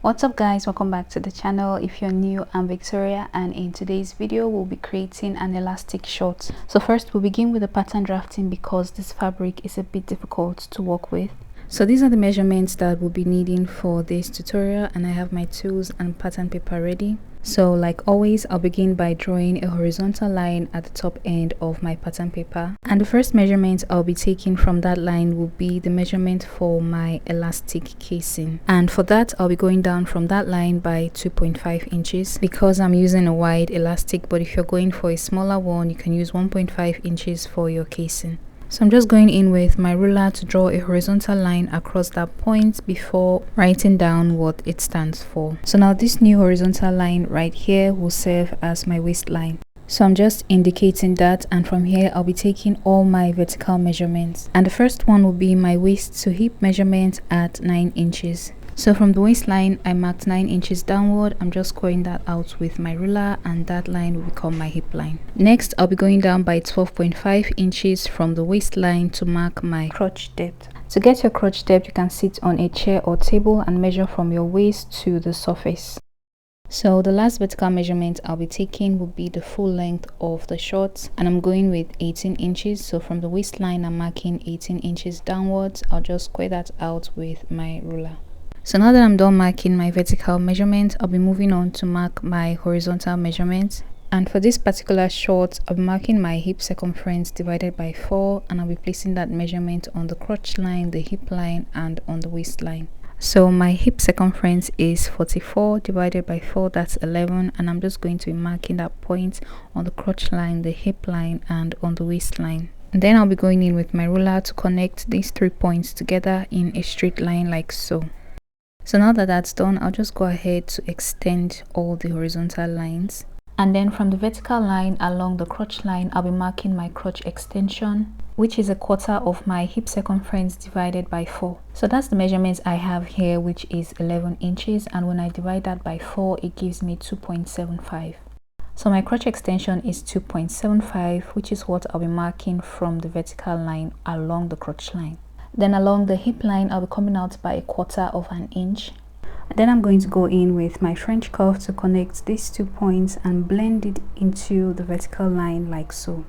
What's up guys, welcome back to the channel. If you're new, I'm Victoria, and in today's video we'll be creating an elastic short. So first we'll begin with the pattern drafting because this fabric is a bit difficult to work with. So these are the measurements that we'll be needing for this tutorial, and I have my tools and pattern paper ready. So like always, I'll begin by drawing a horizontal line at the top end of my pattern paper, and the first measurement I'll be taking from that line will be the measurement for my elastic casing, and for that I'll be going down from that line by 2.5 inches because I'm using a wide elastic, but if you're going for a smaller one you can use 1.5 inches for your casing. So I'm just going in with my ruler to draw a horizontal line across that point before writing down what it stands for. So now this new horizontal line right here will serve as my waistline. So I'm just indicating that, and from here I'll be taking all my vertical measurements. And the first one will be my waist to hip measurement at 9 inches. So from the waistline I marked 9 inches downward. I'm just squaring that out with my ruler, and that line will become my hip line. Next I'll be going down by 12.5 inches from the waistline to mark my crotch depth. To get your crotch depth, you can sit on a chair or table and measure from your waist to the surface. So the last vertical measurement I'll be taking will be the full length of the shorts, and I'm going with 18 inches. So from the waistline I'm marking 18 inches downwards. I'll just square that out with my ruler. So now that I'm done marking my vertical measurement, I'll be moving on to mark my horizontal measurements. And for this particular short, I'll be marking my hip circumference divided by 4, and I'll be placing that measurement on the crotch line, the hip line, and on the waistline. So my hip circumference is 44 divided by 4, that's 11, and I'm just going to be marking that point on the crotch line, the hip line, and on the waistline. And then I'll be going in with my ruler to connect these 3 points together in a straight line like so. So now that that's done, I'll just go ahead to extend all the horizontal lines. And then from the vertical line along the crotch line, I'll be marking my crotch extension, which is 1/4 of my hip circumference divided by 4. So that's the measurements I have here, which is 11 inches. And when I divide that by 4, it gives me 2.75. So my crotch extension is 2.75, which is what I'll be marking from the vertical line along the crotch line. Then along the hip line, I'll be coming out by 1/4 of an inch. Then I'm going to go in with my French curve to connect these 2 points and blend it into the vertical line like so.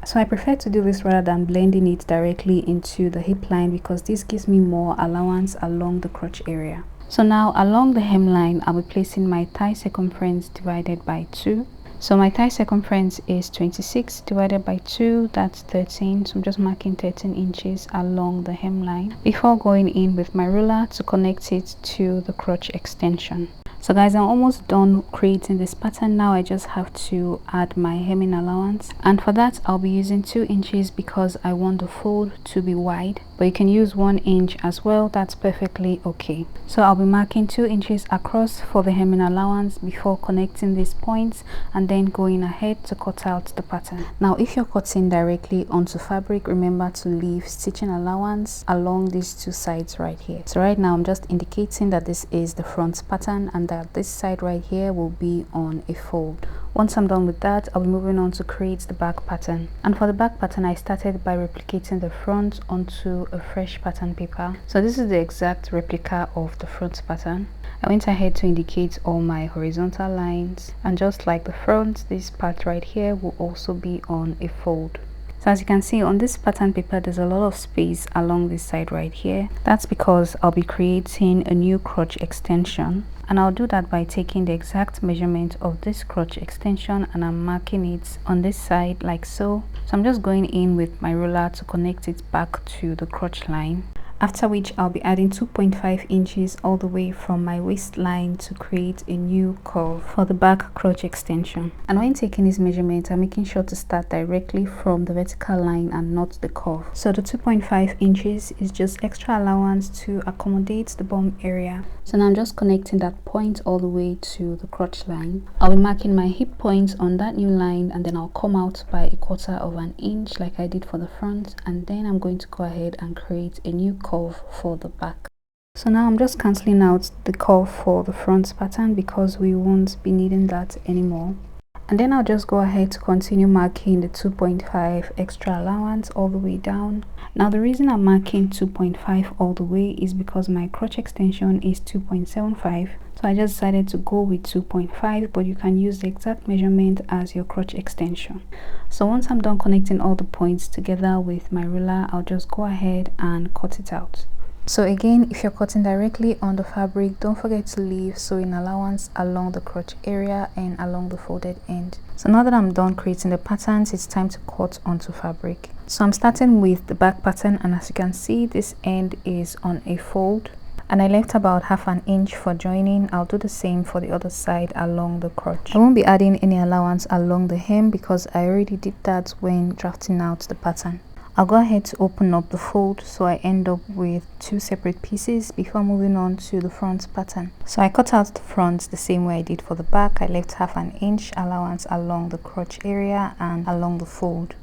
So I prefer to do this rather than blending it directly into the hip line because this gives me more allowance along the crotch area. So now along the hemline, I'll be placing my thigh circumference divided by 2. So my thigh circumference is 26 divided by 2, that's 13. So I'm just marking 13 inches along the hemline before going in with my ruler to connect it to the crotch extension. So guys, I'm almost done creating this pattern. Now I just have to add my hemming allowance, and for that I'll be using 2 inches because I want the fold to be wide, but you can use 1 inch as well, that's perfectly okay. So I'll be marking 2 inches across for the hemming allowance before connecting these points and then going ahead to cut out the pattern. Now if you're cutting directly onto fabric, remember to leave stitching allowance along these 2 sides right here. So right now I'm just indicating that this is the front pattern and that this side right here will be on a fold. Once I'm done with that, I'll be moving on to create the back pattern. And for the back pattern, I started by replicating the front onto a fresh pattern paper. So this is the exact replica of the front pattern. I went ahead to indicate all my horizontal lines, and just like the front, this part right here will also be on a fold. So as you can see on this pattern paper, there's a lot of space along this side right here. That's because I'll be creating a new crotch extension, and I'll do that by taking the exact measurement of this crotch extension and I'm marking it on this side like so. So I'm just going in with my ruler to connect it back to the crotch line, after which I'll be adding 2.5 inches all the way from my waistline to create a new curve for the back crotch extension. And when taking this measurement, I'm making sure to start directly from the vertical line and not the curve. So the 2.5 inches is just extra allowance to accommodate the bum area. So now I'm just connecting that point all the way to the crotch line. I'll be marking my hip points on that new line, and then I'll come out by 1/4 of an inch like I did for the front, and then I'm going to go ahead and create a new curve for the back. So now I'm just cancelling out the curve for the front pattern because we won't be needing that anymore. And then I'll just go ahead to continue marking the 2.5 extra allowance all the way down. Now the reason I'm marking 2.5 all the way is because my crotch extension is 2.75. So I just decided to go with 2.5, but you can use the exact measurement as your crotch extension. So once I'm done connecting all the points together with my ruler, I'll just go ahead and cut it out. So again, if you're cutting directly on the fabric, don't forget to leave sewing allowance along the crotch area and along the folded end. So now that I'm done creating the patterns, it's time to cut onto fabric. So I'm starting with the back pattern, and as you can see, this end is on a fold and I left about half an inch for joining. I'll do the same for the other side along the crotch. I won't be adding any allowance along the hem because I already did that when drafting out the pattern. I'll go ahead to open up the fold so I end up with two separate pieces before moving on to the front pattern. So I cut out the front the same way I did for the back. I left half an inch allowance along the crotch area and along the fold.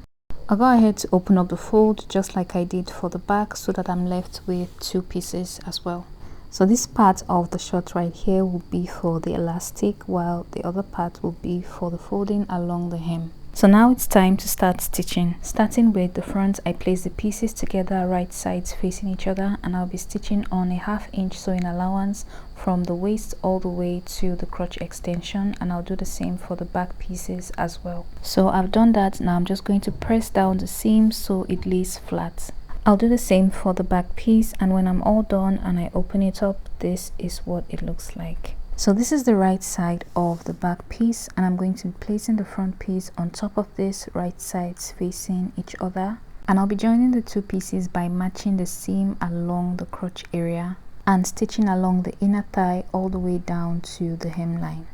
I'll go ahead to open up the fold just like I did for the back so that I'm left with two pieces as well. So this part of the short right here will be for the elastic, while the other part will be for the folding along the hem. So now it's time to start stitching. Starting with the front, I place the pieces together right sides facing each other, and I'll be stitching on a ½ inch sewing allowance from the waist all the way to the crotch extension, and I'll do the same for the back pieces as well. So I've done that. Now I'm just going to press down the seam so it lays flat. I'll do the same for the back piece, and when I'm all done and I open it up, this is what it looks like. So this is the right side of the back piece, and I'm going to be placing the front piece on top of this, right sides facing each other. And I'll be joining the two pieces by matching the seam along the crotch area and stitching along the inner thigh all the way down to the hemline.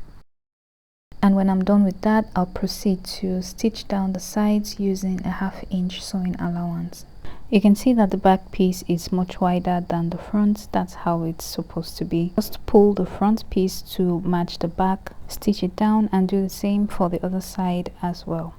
And when I'm done with that, I'll proceed to stitch down the sides using a ½ inch sewing allowance. You can see that the back piece is much wider than the front. That's how it's supposed to be. Just pull the front piece to match the back, stitch it down, and do the same for the other side as well.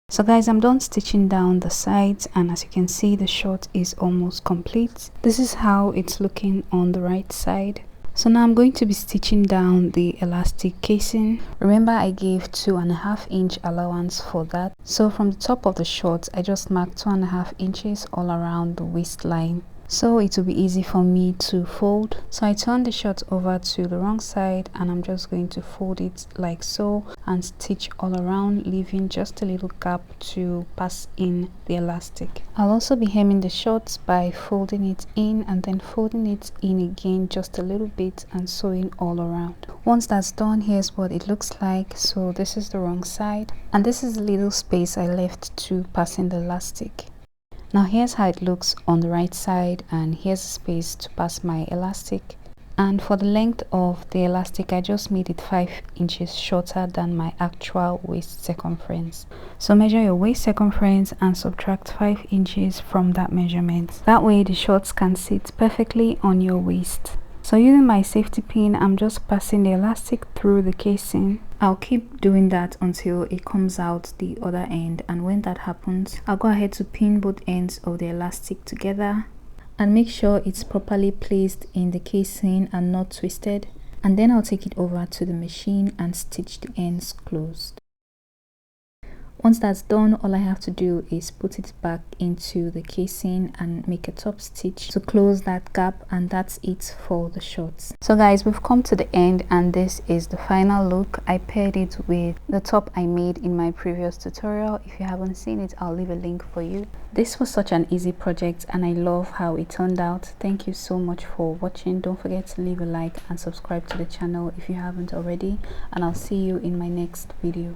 So guys, I'm done stitching down the sides, and as you can see, the short is almost complete. This is how it's looking on the right side. So now I'm going to be stitching down the elastic casing. Remember, I gave 2.5 inch allowance for that. So from the top of the short, I just marked 2.5 inches all around the waistline, so it will be easy for me to fold. So I turned the short over to the wrong side, and I'm just going to fold it like so and stitch all around, leaving just a little gap to pass in the elastic. I'll also be hemming the short by folding it in and then folding it in again just a little bit and sewing all around. Once that's done, here's what it looks like. So this is the wrong side, and this is the little space I left to pass in the elastic. Now here's how it looks on the right side, and here's a space to pass my elastic. And for the length of the elastic, I just made it 5 inches shorter than my actual waist circumference. So measure your waist circumference and subtract 5 inches from that measurement. That way the shorts can sit perfectly on your waist. So using my safety pin, I'm just passing the elastic through the casing. I'll keep doing that until it comes out the other end, and when that happens, I'll go ahead to pin both ends of the elastic together and make sure it's properly placed in the casing and not twisted, and then I'll take it over to the machine and stitch the ends closed. Once that's done, all I have to do is put it back into the casing and make a top stitch to close that gap, and that's it for the shorts. So guys, we've come to the end, and this is the final look. I paired it with the top I made in my previous tutorial. If you haven't seen it, I'll leave a link for you. This was such an easy project, and I love how it turned out. Thank you so much for watching. Don't forget to leave a like and subscribe to the channel if you haven't already, and I'll see you in my next video.